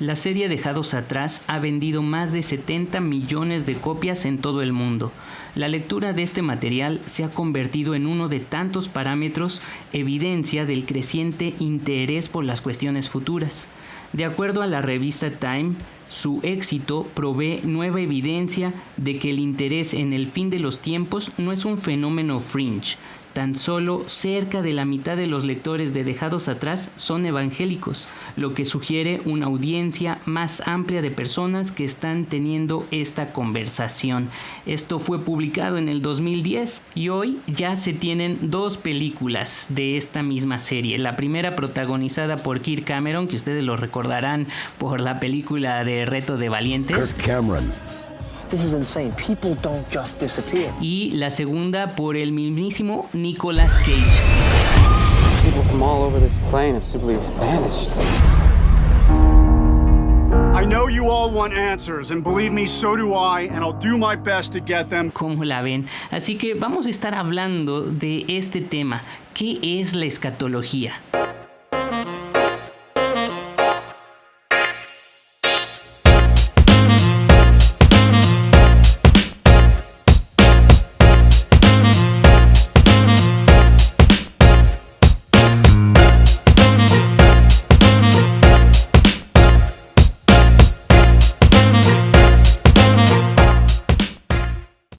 La serie Dejados Atrás ha vendido más de 70 millones de copias en todo el mundo. La lectura de este material se ha convertido en uno de tantos parámetros, evidencia del creciente interés por las cuestiones futuras. De acuerdo a la revista Time, su éxito provee nueva evidencia de que el interés en el fin de los tiempos no es un fenómeno fringe. Tan solo cerca de la mitad de los lectores de Dejados Atrás son evangélicos, lo que sugiere una audiencia más amplia de personas que están teniendo esta conversación. Esto fue publicado en el 2010 y hoy ya se tienen 2 películas de esta misma serie. La primera protagonizada por Kirk Cameron, que ustedes lo recordarán por la película de Reto de Valientes. Kirk Cameron. This is insane. People don't just disappear. Y la segunda por el mismísimo Nicolas Cage. People from all over this plane have simply vanished. I know you all want answers, and believe me, so do I, and I'll do my best to get them. ¿Cómo la ven? Así que vamos a estar hablando de este tema. ¿Qué es la escatología?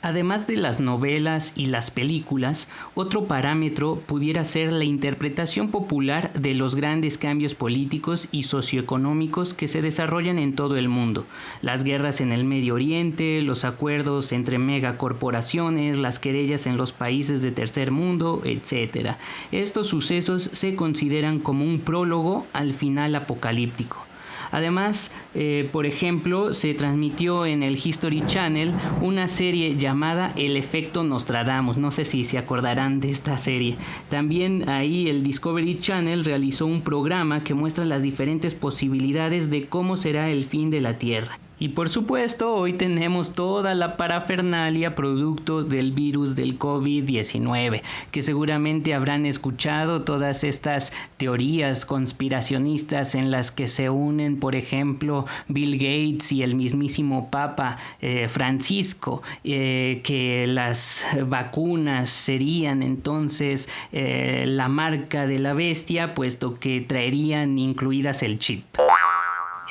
Además de las novelas y las películas, otro parámetro pudiera ser la interpretación popular de los grandes cambios políticos y socioeconómicos que se desarrollan en todo el mundo. Las guerras en el Medio Oriente, los acuerdos entre megacorporaciones, las querellas en los países de tercer mundo, etc. Estos sucesos se consideran como un prólogo al final apocalíptico. Además, por ejemplo, se transmitió en el History Channel una serie llamada El Efecto Nostradamus. No sé si se acordarán de esta serie. También ahí el Discovery Channel realizó un programa que muestra las diferentes posibilidades de cómo será el fin de la Tierra. Y por supuesto, hoy tenemos toda la parafernalia producto del virus del COVID-19, que seguramente habrán escuchado todas estas teorías conspiracionistas en las que se unen, por ejemplo, Bill Gates y el mismísimo Papa Francisco, que las vacunas serían entonces la marca de la bestia, puesto que traerían incluidas el chip.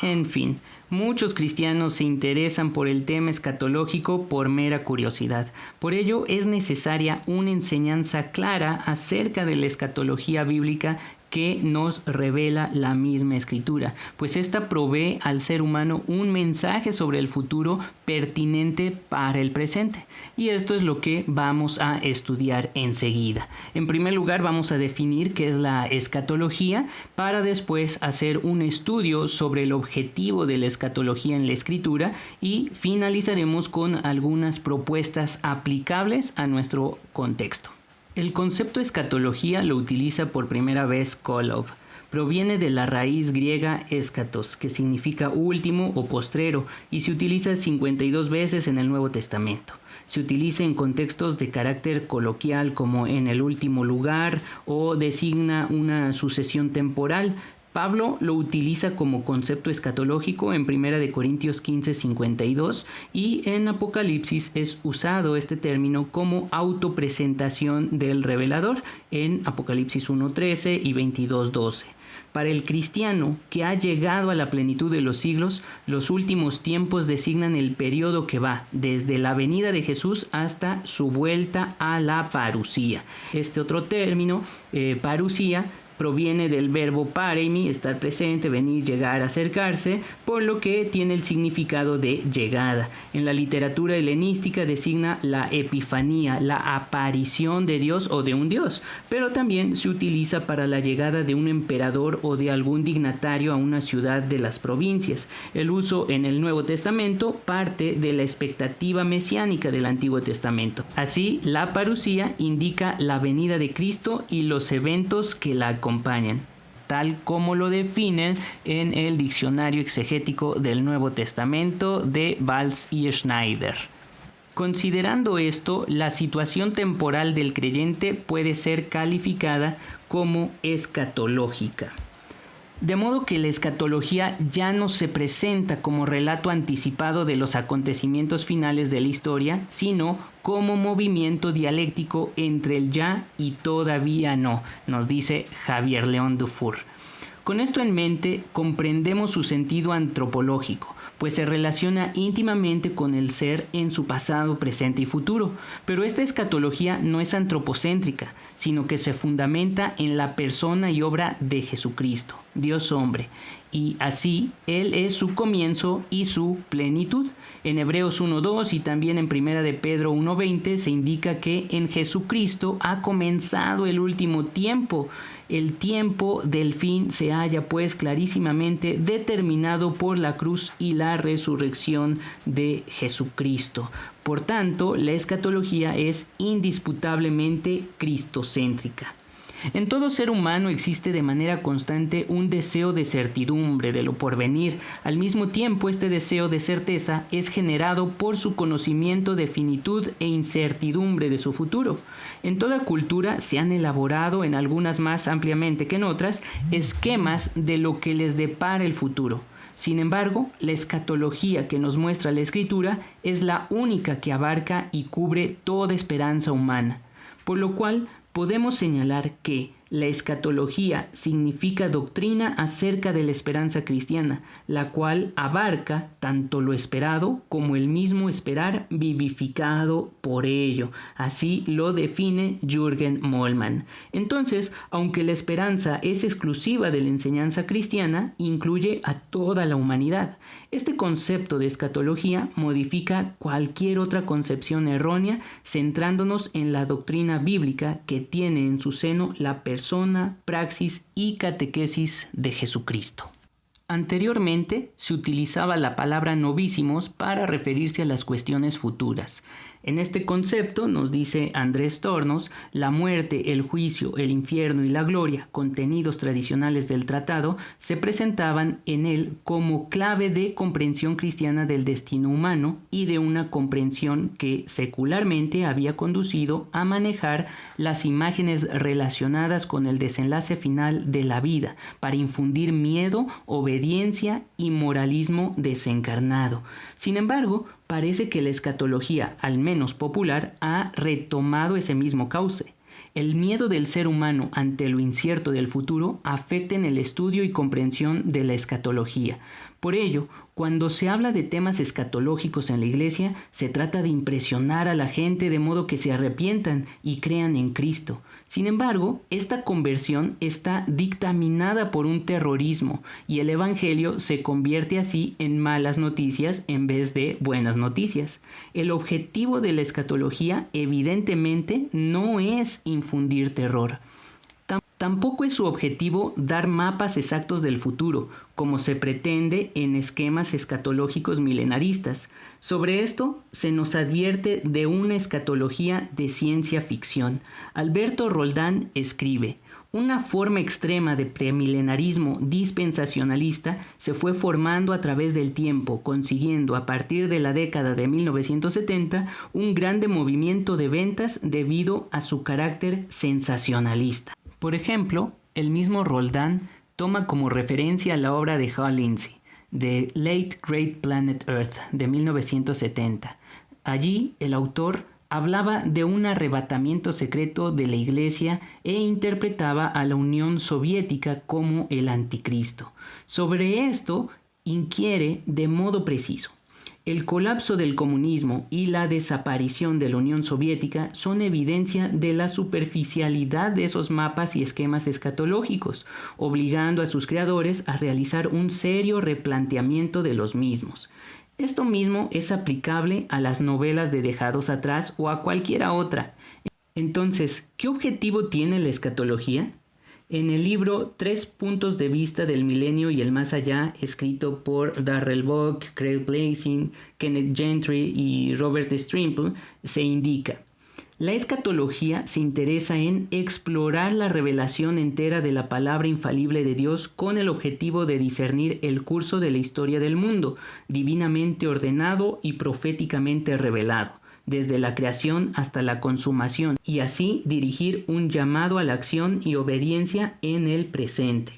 En fin, muchos cristianos se interesan por el tema escatológico por mera curiosidad. Por ello es necesaria una enseñanza clara acerca de la escatología bíblica que nos revela la misma escritura, pues esta provee al ser humano un mensaje sobre el futuro pertinente para el presente. Y esto es lo que vamos a estudiar enseguida. En primer lugar, vamos a definir qué es la escatología, para después hacer un estudio sobre el objetivo de la escatología en la escritura y finalizaremos con algunas propuestas aplicables a nuestro contexto. El concepto escatología lo utiliza por primera vez Kolob. Proviene de la raíz griega eschatos, que significa último o postrero, y se utiliza 52 veces en el Nuevo Testamento. Se utiliza en contextos de carácter coloquial como en el último lugar o designa una sucesión temporal. Pablo lo utiliza como concepto escatológico en 1 Corintios 15:52 y en Apocalipsis es usado este término como autopresentación del revelador en Apocalipsis 1:13 y 22:12. Para el cristiano que ha llegado a la plenitud de los siglos, los últimos tiempos designan el periodo que va desde la venida de Jesús hasta su vuelta a la parusía. Este otro término, parusía, proviene del verbo paremi, estar presente, venir, llegar, acercarse, por lo que tiene el significado de llegada. En la literatura helenística designa la epifanía, la aparición de Dios o de un Dios, pero también se utiliza para la llegada de un emperador o de algún dignatario a una ciudad de las provincias. El uso en el Nuevo Testamento parte de la expectativa mesiánica del Antiguo Testamento. Así, la parusía indica la venida de Cristo y los eventos que la acompañan, tal como lo definen en el Diccionario Exegético del Nuevo Testamento de Valls y Schneider. Considerando esto, la situación temporal del creyente puede ser calificada como escatológica. De modo que la escatología ya no se presenta como relato anticipado de los acontecimientos finales de la historia, sino como movimiento dialéctico entre el ya y todavía no, nos dice Javier León Dufour. Con esto en mente, comprendemos su sentido antropológico, pues se relaciona íntimamente con el ser en su pasado, presente y futuro. Pero esta escatología no es antropocéntrica, sino que se fundamenta en la persona y obra de Jesucristo, Dios hombre, y así Él es su comienzo y su plenitud. En Hebreos 1:2 y también en 1 de Pedro 1:20 se indica que en Jesucristo ha comenzado el último tiempo. El tiempo del fin se halla pues clarísimamente determinado por la cruz y la resurrección de Jesucristo. Por tanto, la escatología es indisputablemente cristocéntrica. En todo ser humano existe de manera constante un deseo de certidumbre de lo porvenir. Al mismo tiempo, este deseo de certeza es generado por su conocimiento de finitud e incertidumbre de su futuro. En toda cultura se han elaborado, en algunas más ampliamente que en otras, esquemas de lo que les depara el futuro. Sin embargo, la escatología que nos muestra la Escritura es la única que abarca y cubre toda esperanza humana, por lo cual podemos señalar que la escatología significa doctrina acerca de la esperanza cristiana, la cual abarca tanto lo esperado como el mismo esperar vivificado por ello. Así lo define Jürgen Moltmann. Entonces, aunque la esperanza es exclusiva de la enseñanza cristiana, incluye a toda la humanidad. Este concepto de escatología modifica cualquier otra concepción errónea, centrándonos en la doctrina bíblica que tiene en su seno la persona, praxis y catequesis de Jesucristo. Anteriormente se utilizaba la palabra novísimos para referirse a las cuestiones futuras. En este concepto, nos dice Andrés Tornos, la muerte, el juicio, el infierno y la gloria, contenidos tradicionales del tratado, se presentaban en él como clave de comprensión cristiana del destino humano y de una comprensión que secularmente había conducido a manejar las imágenes relacionadas con el desenlace final de la vida para infundir miedo, obediencia y moralismo desencarnado. Sin embargo, parece que la escatología, al menos popular, ha retomado ese mismo cauce. El miedo del ser humano ante lo incierto del futuro afecta en el estudio y comprensión de la escatología. Por ello, cuando se habla de temas escatológicos en la Iglesia, se trata de impresionar a la gente de modo que se arrepientan y crean en Cristo. Sin embargo, esta conversión está dictaminada por un terrorismo y el Evangelio se convierte así en malas noticias en vez de buenas noticias. El objetivo de la escatología evidentemente no es infundir terror. Tampoco es su objetivo dar mapas exactos del futuro, como se pretende en esquemas escatológicos milenaristas. Sobre esto se nos advierte de una escatología de ciencia ficción. Alberto Roldán escribe: una forma extrema de premilenarismo dispensacionalista se fue formando a través del tiempo, consiguiendo a partir de la década de 1970 un grande movimiento de ventas debido a su carácter sensacionalista. Por ejemplo, el mismo Roldán toma como referencia la obra de Hal Lindsey, The Late Great Planet Earth, de 1970. Allí, el autor hablaba de un arrebatamiento secreto de la Iglesia e interpretaba a la Unión Soviética como el anticristo. Sobre esto, inquiere de modo preciso: el colapso del comunismo y la desaparición de la Unión Soviética son evidencia de la superficialidad de esos mapas y esquemas escatológicos, obligando a sus creadores a realizar un serio replanteamiento de los mismos. Esto mismo es aplicable a las novelas de Dejados Atrás o a cualquiera otra. Entonces, ¿qué objetivo tiene la escatología? En el libro 3 puntos de vista del milenio y el más allá, escrito por Darrell Bock, Craig Blazing, Kenneth Gentry y Robert Strimple, se indica: la escatología se interesa en explorar la revelación entera de la palabra infalible de Dios con el objetivo de discernir el curso de la historia del mundo, divinamente ordenado y proféticamente revelado, desde la creación hasta la consumación, y así dirigir un llamado a la acción y obediencia en el presente.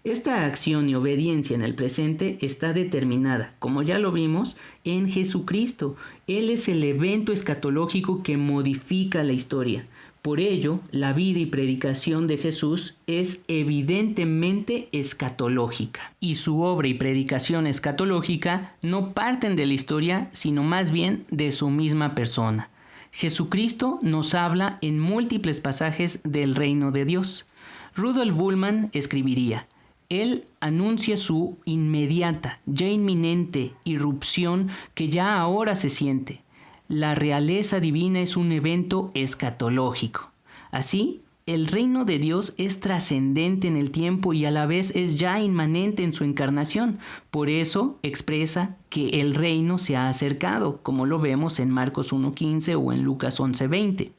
Esta acción y obediencia en el presente está determinada, como ya lo vimos, en Jesucristo. Él es el evento escatológico que modifica la historia. Por ello, la vida y predicación de Jesús es evidentemente escatológica. Y su obra y predicación escatológica no parten de la historia, sino más bien de su misma persona. Jesucristo nos habla en múltiples pasajes del reino de Dios. Rudolf Bultmann escribiría: Él anuncia su inmediata, ya inminente irrupción que ya ahora se siente. La realeza divina es un evento escatológico. Así, el reino de Dios es trascendente en el tiempo y a la vez es ya inmanente en su encarnación. Por eso expresa que el reino se ha acercado, como lo vemos en Marcos 1:15 o en Lucas 11:20.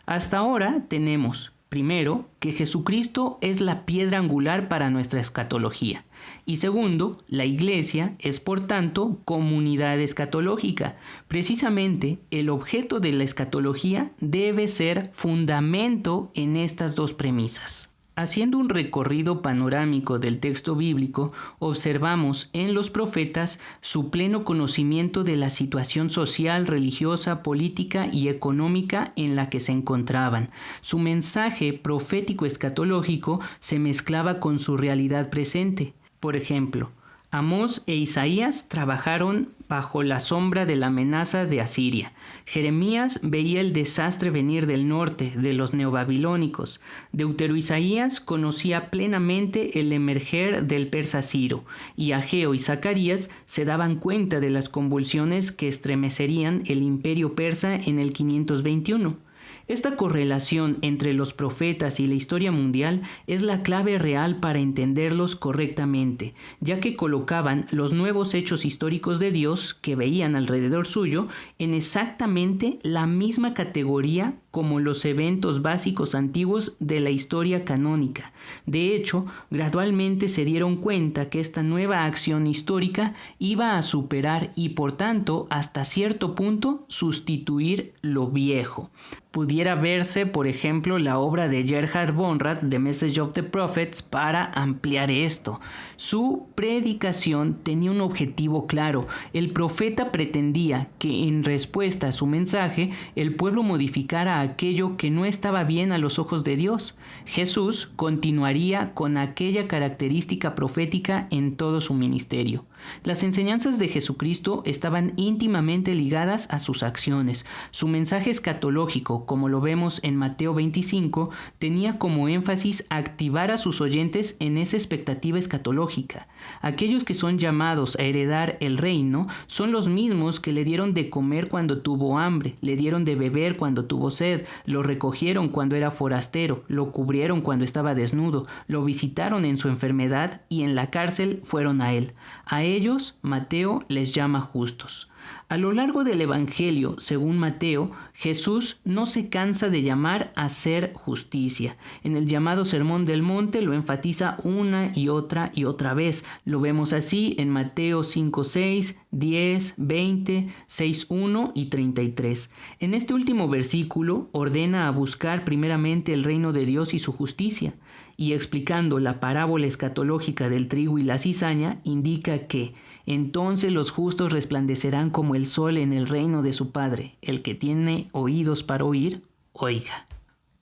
Hasta ahora tenemos, primero, que Jesucristo es la piedra angular para nuestra escatología. Y segundo, la Iglesia es por tanto comunidad escatológica. Precisamente el objeto de la escatología debe ser fundamento en estas dos premisas. Haciendo un recorrido panorámico del texto bíblico, observamos en los profetas su pleno conocimiento de la situación social, religiosa, política y económica en la que se encontraban. Su mensaje profético escatológico se mezclaba con su realidad presente. Por ejemplo, Amós e Isaías trabajaron bajo la sombra de la amenaza de Asiria. Jeremías veía el desastre venir del norte, de los neobabilónicos. Deutero-Isaías conocía plenamente el emerger del persa Ciro, y Ageo y Zacarías se daban cuenta de las convulsiones que estremecerían el imperio persa en el 521. Esta correlación entre los profetas y la historia mundial es la clave real para entenderlos correctamente, ya que colocaban los nuevos hechos históricos de Dios que veían alrededor suyo en exactamente la misma categoría como los eventos básicos antiguos de la historia canónica. De hecho, gradualmente se dieron cuenta que esta nueva acción histórica iba a superar y por tanto hasta cierto punto sustituir lo viejo. Pudiera verse, por ejemplo, la obra de Gerhard Bonrath, The Message of the Prophets, para ampliar esto. Su predicación tenía un objetivo claro. El profeta pretendía que en respuesta a su mensaje, el pueblo modificara aquello que no estaba bien a los ojos de Dios. Jesús continuaría con aquella característica profética en todo su ministerio. Las enseñanzas de Jesucristo estaban íntimamente ligadas a sus acciones. Su mensaje escatológico, como lo vemos en Mateo 25, tenía como énfasis activar a sus oyentes en esa expectativa escatológica. Aquellos que son llamados a heredar el reino son los mismos que le dieron de comer cuando tuvo hambre, le dieron de beber cuando tuvo sed, lo recogieron cuando era forastero, lo cubrieron cuando estaba desnudo, lo visitaron en su enfermedad y en la cárcel fueron a él. A ellos Mateo les llama justos. A lo largo del Evangelio, según Mateo, Jesús no se cansa de llamar a hacer justicia. En el llamado Sermón del Monte lo enfatiza una y otra vez. Lo vemos así en Mateo 5:6, 10, 20, 6:1 y 33. En este último versículo ordena a buscar primeramente el reino de Dios y su justicia. Y explicando la parábola escatológica del trigo y la cizaña, indica que entonces los justos resplandecerán como el sol en el reino de su Padre. El que tiene oídos para oír, oiga.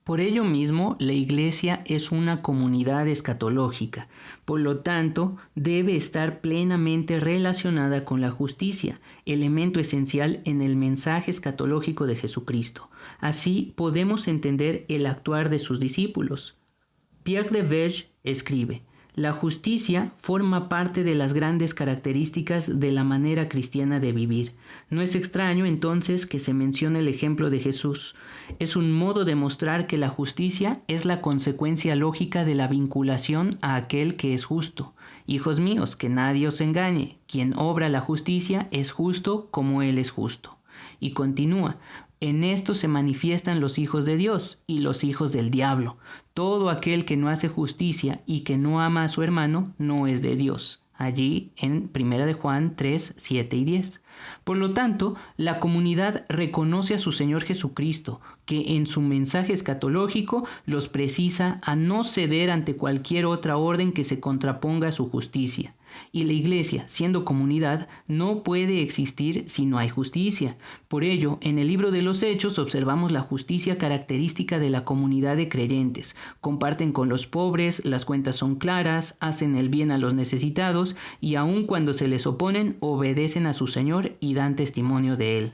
Por ello mismo, la Iglesia es una comunidad escatológica. Por lo tanto, debe estar plenamente relacionada con la justicia, elemento esencial en el mensaje escatológico de Jesucristo. Así podemos entender el actuar de sus discípulos. Pierre de Verge escribe: la justicia forma parte de las grandes características de la manera cristiana de vivir. No es extraño entonces que se mencione el ejemplo de Jesús. Es un modo de mostrar que la justicia es la consecuencia lógica de la vinculación a aquel que es justo. Hijos míos, que nadie os engañe. Quien obra la justicia es justo como Él es justo. Y continúa: en esto se manifiestan los hijos de Dios y los hijos del diablo. Todo aquel que no hace justicia y que no ama a su hermano no es de Dios. allí en 1 de Juan 3, 7 y 10. Por lo tanto, la comunidad reconoce a su Señor Jesucristo, que en su mensaje escatológico los precisa a no ceder ante cualquier otra orden que se contraponga a su justicia. Y la Iglesia, siendo comunidad, no puede existir si no hay justicia. Por ello, en el libro de los Hechos observamos la justicia característica de la comunidad de creyentes. Comparten con los pobres, las cuentas son claras, hacen el bien a los necesitados y aun cuando se les oponen, obedecen a su Señor y dan testimonio de Él.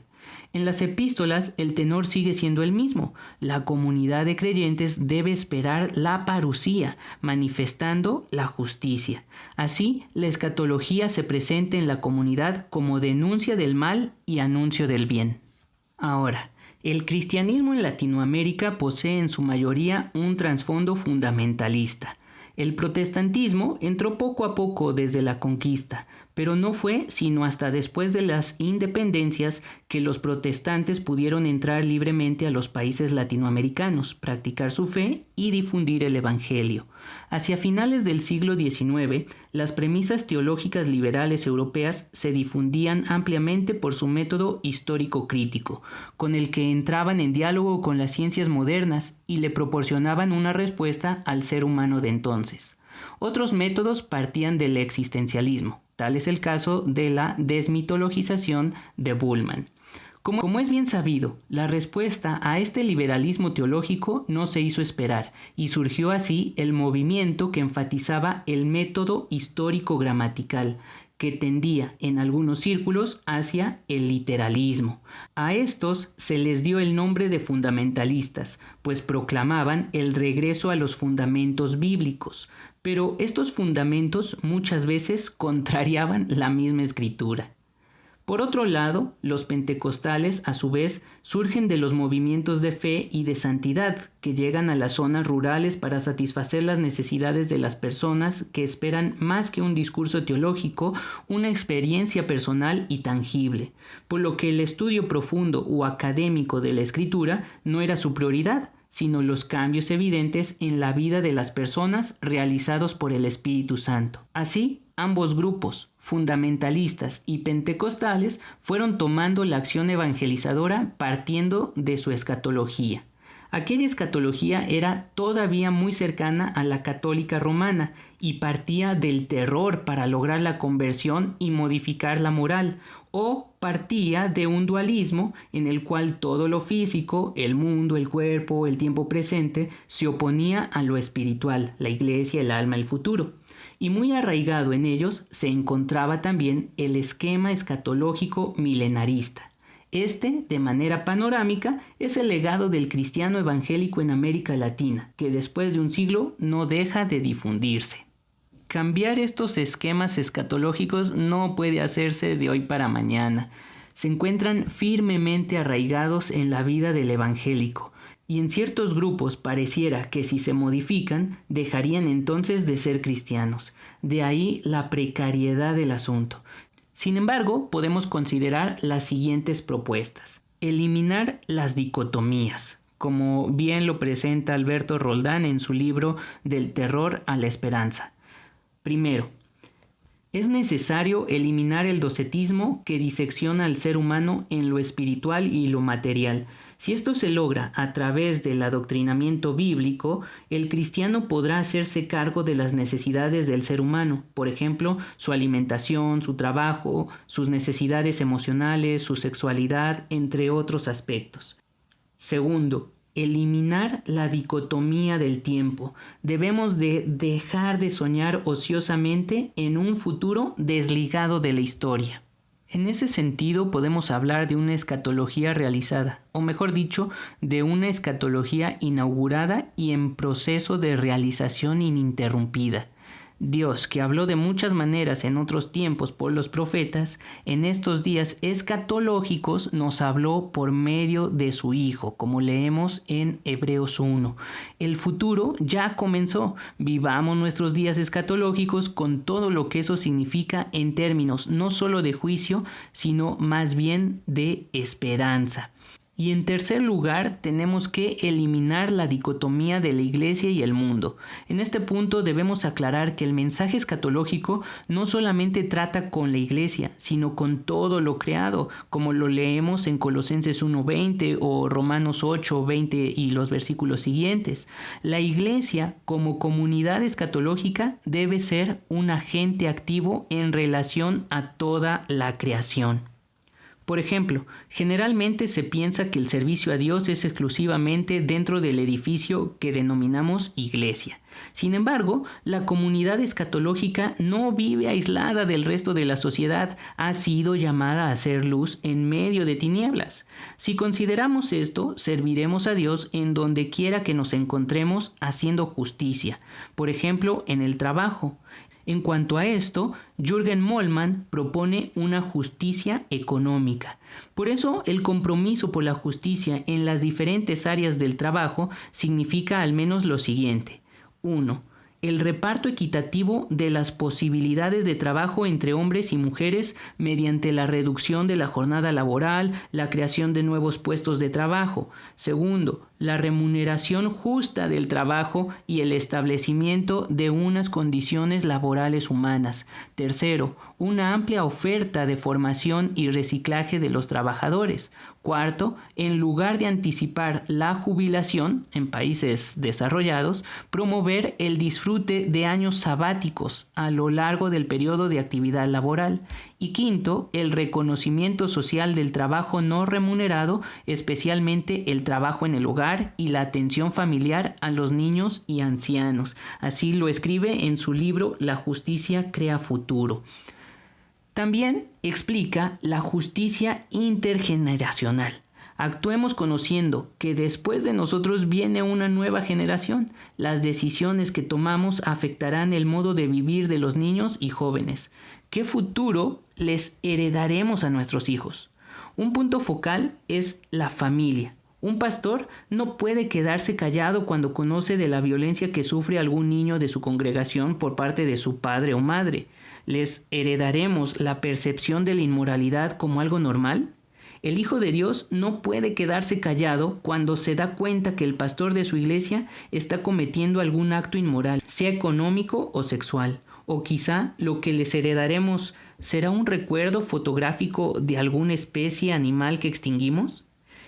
En las epístolas el tenor sigue siendo el mismo. La comunidad de creyentes debe esperar la parusía, manifestando la justicia. Así, la escatología se presenta en la comunidad como denuncia del mal y anuncio del bien. Ahora, el cristianismo en Latinoamérica posee en su mayoría un trasfondo fundamentalista. El protestantismo entró poco a poco desde la conquista, pero no fue sino hasta después de las independencias que los protestantes pudieron entrar libremente a los países latinoamericanos, practicar su fe y difundir el evangelio. Hacia finales del siglo XIX, las premisas teológicas liberales europeas se difundían ampliamente por su método histórico crítico, con el que entraban en diálogo con las ciencias modernas y le proporcionaban una respuesta al ser humano de entonces. Otros métodos partían del existencialismo. Tal es el caso de la desmitologización de Bullmann. Como es bien sabido, la respuesta a este liberalismo teológico no se hizo esperar y surgió así el movimiento que enfatizaba el método histórico-gramatical, que tendía en algunos círculos hacia el literalismo. A estos se les dio el nombre de fundamentalistas, pues proclamaban el regreso a los fundamentos bíblicos, pero estos fundamentos muchas veces contrariaban la misma escritura. Por otro lado, los pentecostales, a su vez, surgen de los movimientos de fe y de santidad que llegan a las zonas rurales para satisfacer las necesidades de las personas que esperan más que un discurso teológico, una experiencia personal y tangible, por lo que el estudio profundo o académico de la escritura no era su prioridad, sino los cambios evidentes en la vida de las personas realizados por el Espíritu Santo. Así, ambos grupos, fundamentalistas y pentecostales, fueron tomando la acción evangelizadora partiendo de su escatología. Aquella escatología era todavía muy cercana a la católica romana y partía del terror para lograr la conversión y modificar la moral, o partía de un dualismo en el cual todo lo físico, el mundo, el cuerpo, el tiempo presente, se oponía a lo espiritual, la iglesia, el alma, el futuro. Y muy arraigado en ellos se encontraba también el esquema escatológico milenarista. Este, de manera panorámica, es el legado del cristiano evangélico en América Latina, que después de un siglo no deja de difundirse. Cambiar estos esquemas escatológicos no puede hacerse de hoy para mañana. Se encuentran firmemente arraigados en la vida del evangélico, y en ciertos grupos pareciera que si se modifican, dejarían entonces de ser cristianos. De ahí la precariedad del asunto. Sin embargo, podemos considerar las siguientes propuestas. Eliminar las dicotomías, como bien lo presenta Alberto Roldán en su libro Del terror a la esperanza. Primero, es necesario eliminar el docetismo que disecciona al ser humano en lo espiritual y lo material. Si esto se logra a través del adoctrinamiento bíblico, el cristiano podrá hacerse cargo de las necesidades del ser humano, por ejemplo, su alimentación, su trabajo, sus necesidades emocionales, su sexualidad, entre otros aspectos. Segundo, eliminar la dicotomía del tiempo. Debemos de dejar de soñar ociosamente en un futuro desligado de la historia. En ese sentido podemos hablar de una escatología realizada, o mejor dicho, de una escatología inaugurada y en proceso de realización ininterrumpida. Dios, que habló de muchas maneras en otros tiempos por los profetas, en estos días escatológicos nos habló por medio de su Hijo, como leemos en Hebreos 1. El futuro ya comenzó. Vivamos nuestros días escatológicos con todo lo que eso significa en términos no solo de juicio, sino más bien de esperanza. Y en tercer lugar, tenemos que eliminar la dicotomía de la Iglesia y el mundo. En este punto debemos aclarar que el mensaje escatológico no solamente trata con la Iglesia, sino con todo lo creado, como lo leemos en Colosenses 1:20 o Romanos 8:20 y los versículos siguientes. La Iglesia, como comunidad escatológica, debe ser un agente activo en relación a toda la creación. Por ejemplo, generalmente se piensa que el servicio a Dios es exclusivamente dentro del edificio que denominamos iglesia. Sin embargo, la comunidad escatológica no vive aislada del resto de la sociedad, ha sido llamada a ser luz en medio de tinieblas. Si consideramos esto, serviremos a Dios en donde quiera que nos encontremos haciendo justicia, por ejemplo, en el trabajo. En cuanto a esto, Jürgen Moltmann propone una justicia económica. Por eso, el compromiso por la justicia en las diferentes áreas del trabajo significa al menos lo siguiente. 1. El reparto equitativo de las posibilidades de trabajo entre hombres y mujeres mediante la reducción de la jornada laboral, la creación de nuevos puestos de trabajo. 2. La remuneración justa del trabajo y el establecimiento de unas condiciones laborales humanas. 3. Una amplia oferta de formación y reciclaje de los trabajadores. 4. En lugar de anticipar la jubilación en países desarrollados, promover el disfrute de años sabáticos a lo largo del periodo de actividad laboral. Y 5. El reconocimiento social del trabajo no remunerado, especialmente el trabajo en el hogar y la atención familiar a los niños y ancianos. Así lo escribe en su libro La justicia crea futuro. También explica la justicia intergeneracional. Actuemos conociendo que después de nosotros viene una nueva generación. Las decisiones que tomamos afectarán el modo de vivir de los niños y jóvenes. ¿Qué futuro les heredaremos a nuestros hijos? Un punto focal es la familia. Un pastor no puede quedarse callado cuando conoce de la violencia que sufre algún niño de su congregación por parte de su padre o madre. ¿Les heredaremos la percepción de la inmoralidad como algo normal? El Hijo de Dios no puede quedarse callado cuando se da cuenta que el pastor de su iglesia está cometiendo algún acto inmoral, sea económico o sexual. O quizá lo que les heredaremos será un recuerdo fotográfico de alguna especie animal que extinguimos.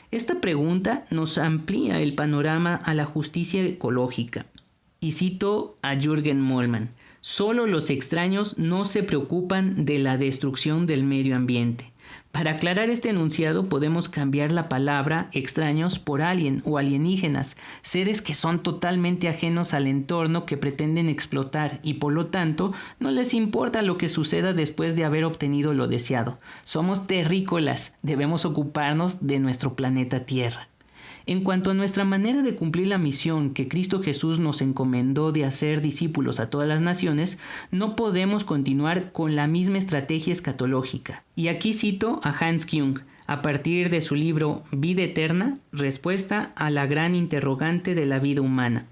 Esta pregunta nos amplía el panorama a la justicia ecológica. Y cito a Jürgen Moltmann: solo los extraños no se preocupan de la destrucción del medio ambiente. Para aclarar este enunciado podemos cambiar la palabra extraños por alien o alienígenas, seres que son totalmente ajenos al entorno que pretenden explotar y por lo tanto no les importa lo que suceda después de haber obtenido lo deseado. Somos terrícolas, debemos ocuparnos de nuestro planeta Tierra. En cuanto a nuestra manera de cumplir la misión que Cristo Jesús nos encomendó de hacer discípulos a todas las naciones, no podemos continuar con la misma estrategia escatológica. Y aquí cito a Hans Küng, a partir de su libro Vida Eterna, respuesta a la gran interrogante de la vida humana.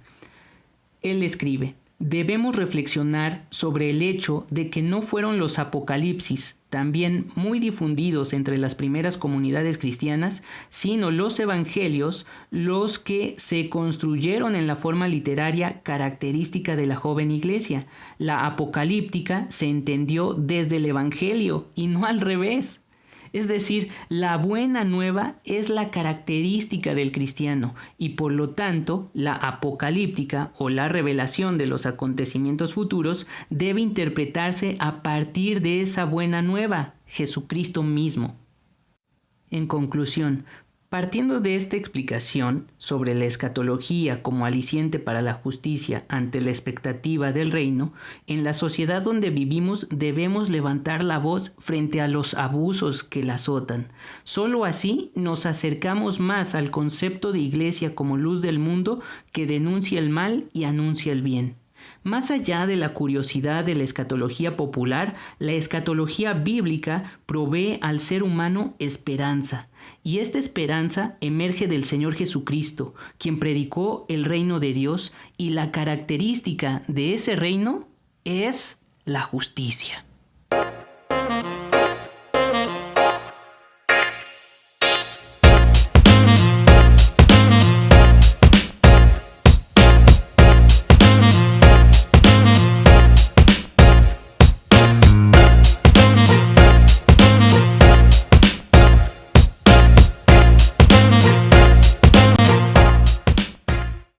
Él escribe: debemos reflexionar sobre el hecho de que no fueron los apocalipsis, también muy difundidos entre las primeras comunidades cristianas, sino los evangelios los que se construyeron en la forma literaria característica de la joven iglesia. La apocalíptica se entendió desde el evangelio y no al revés. Es decir, la buena nueva es la característica del cristiano y por lo tanto la apocalíptica o la revelación de los acontecimientos futuros debe interpretarse a partir de esa buena nueva, Jesucristo mismo. En conclusión, partiendo de esta explicación sobre la escatología como aliciente para la justicia ante la expectativa del reino, en la sociedad donde vivimos debemos levantar la voz frente a los abusos que la azotan. Solo así nos acercamos más al concepto de iglesia como luz del mundo que denuncia el mal y anuncia el bien. Más allá de la curiosidad de la escatología popular, la escatología bíblica provee al ser humano esperanza. Y esta esperanza emerge del Señor Jesucristo, quien predicó el reino de Dios, y la característica de ese reino es la justicia.